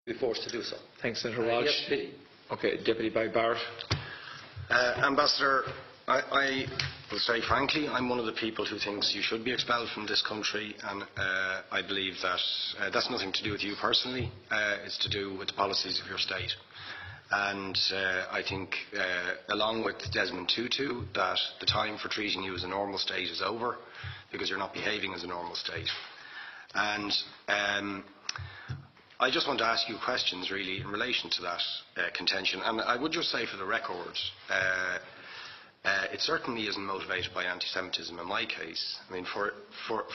be forced to do so. Thanks, Senator Walsh. Yes, pity. Okay, Deputy Barrett. Ambassador, I will say frankly, I'm one of the people who thinks you should be expelled from this country, and I believe that that's nothing to do with you personally. It's to do with the policies of your state. And I think, along with Desmond Tutu, that the time for treating you as a normal state is over, because you're not behaving as a normal state. And I just want to ask you questions, really, in relation to that contention. And I would just say, for the record, it certainly isn't motivated by anti-Semitism in my case. I mean,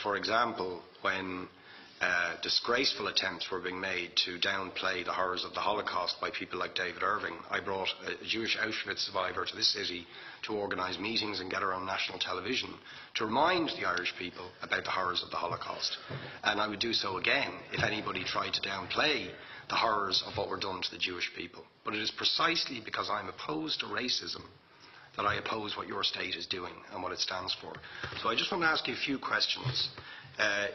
for example, when disgraceful attempts were being made to downplay the horrors of the Holocaust by people like David Irving, I brought a Jewish Auschwitz survivor to this city to organise meetings and get her on national television to remind the Irish people about the horrors of the Holocaust. And I would do so again if anybody tried to downplay the horrors of what were done to the Jewish people. But it is precisely because I'm opposed to racism that I oppose what your state is doing and what it stands for. So I just want to ask you a few questions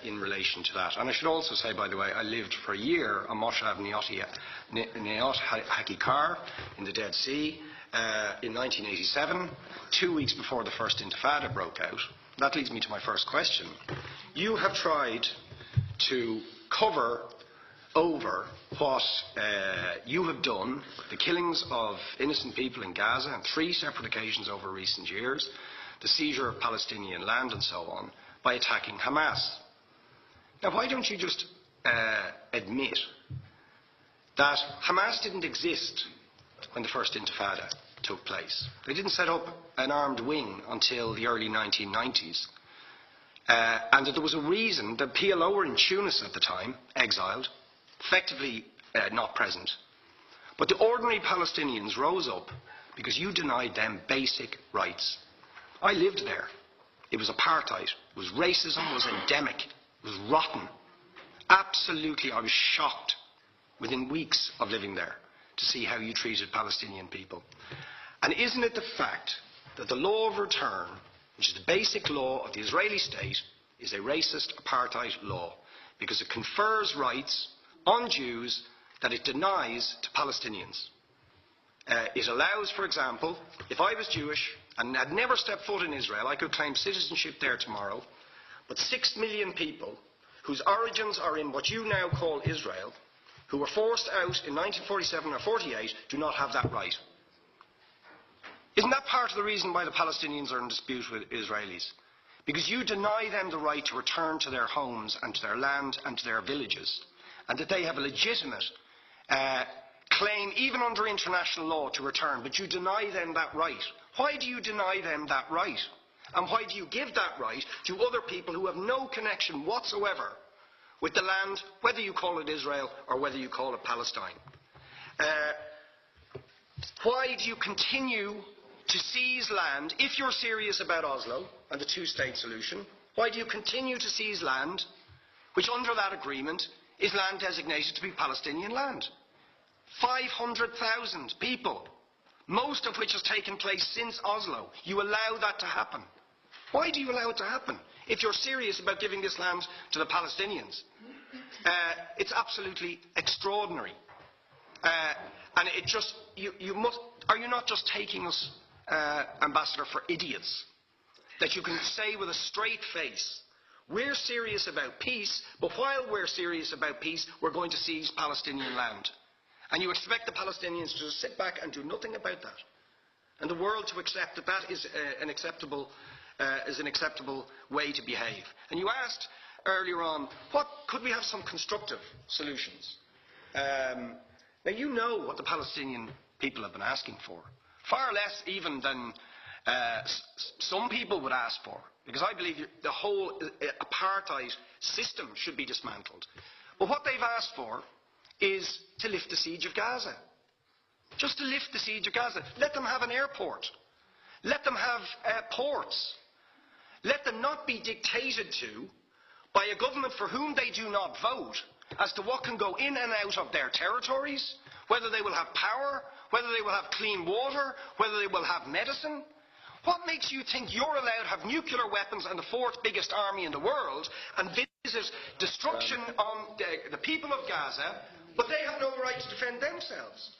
in relation to that. And I should also say, by the way, I lived for a year on Moshav Neot Hakikar in the Dead Sea in 1987, 2 weeks before the first Intifada broke out. That leads me to my first question. You have tried to cover over what you have done, the killings of innocent people in Gaza on 3 separate occasions over recent years, the seizure of Palestinian land and so on, by attacking Hamas. Now, why don't you just admit that Hamas didn't exist when the first Intifada took place? They didn't set up an armed wing until the early 1990s. And that there was a reason that PLO were in Tunis at the time, exiled, effectively not present. But the ordinary Palestinians rose up because you denied them basic rights. I lived there. It was apartheid. It was racism. It was endemic. It was rotten. Absolutely, I was shocked within weeks of living there to see how you treated Palestinian people. And isn't it the fact that the law of return, which is the basic law of the Israeli state, is a racist apartheid law because it confers rights on Jews that it denies to Palestinians? It allows, for example, if I was Jewish and had never stepped foot in Israel, I could claim citizenship there tomorrow. But 6 million people whose origins are in what you now call Israel, who were forced out in 1947 or 48, do not have that right. Isn't that part of the reason why the Palestinians are in dispute with Israelis? Because you deny them the right to return to their homes and to their land and to their villages, and that they have a legitimate claim, even under international law, to return, but you deny them that right. Why do you deny them that right? And why do you give that right to other people who have no connection whatsoever with the land, whether you call it Israel or whether you call it Palestine? Why do you continue to seize land, if you're serious about Oslo and the two-state solution? Why do you continue to seize land, which under that agreement is land designated to be Palestinian land? 500,000 people, most of which has taken place since Oslo. You allow that to happen. Why do you allow it to happen if you're serious about giving this land to the Palestinians? It's absolutely extraordinary. And it just, are you not just taking us, Ambassador, for idiots? That you can say with a straight face, we're serious about peace, but while we're serious about peace, we're going to seize Palestinian land. And you expect the Palestinians to just sit back and do nothing about that. And the world to accept that that is an acceptable way to behave. And you asked earlier on, could we have some constructive solutions? Now, you know what the Palestinian people have been asking for. Far less even than some people would ask for. Because I believe the whole apartheid system should be dismantled. But what they've asked for is to lift the siege of Gaza. Just to lift the siege of Gaza. Let them have an airport. Let them have ports. Let them not be dictated to by a government for whom they do not vote as to what can go in and out of their territories, whether they will have power, whether they will have clean water, whether they will have medicine. What makes you think you're allowed to have nuclear weapons and the 4th biggest army in the world and visit destruction on the people of Gaza But they have no right to defend themselves.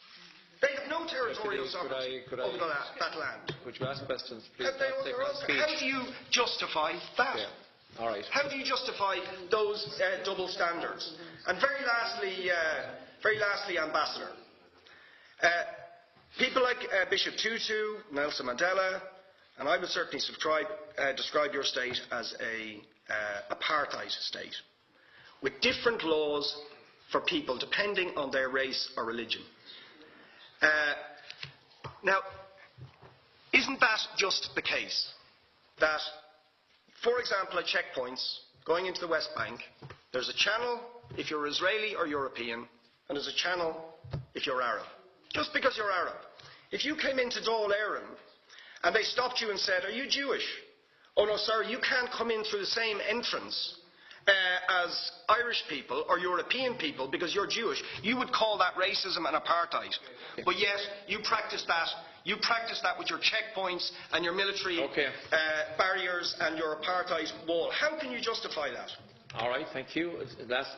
They have no territorial sovereignty over that land. Could you ask questions, please? How do you justify that? Yeah. All right. How do you justify those double standards? And very lastly, Ambassador, people like Bishop Tutu, Nelson Mandela, and I would certainly describe your state as a apartheid state, with different laws for people depending on their race or religion. Now, isn't that just the case that, for example, at checkpoints going into the West Bank, there's a channel if you're Israeli or European, and there's a channel if you're Arab? Just because you're Arab. If you came into Dáil Éireann and they stopped you and said, "Are you Jewish?" "Oh no, sir, you can't come in through the same entrance as Irish people or European people because you're Jewish," you would call that racism and apartheid. But yet you practice that. You practice that with your checkpoints and your military barriers and your apartheid wall. How can you justify that? All right, thank you. Last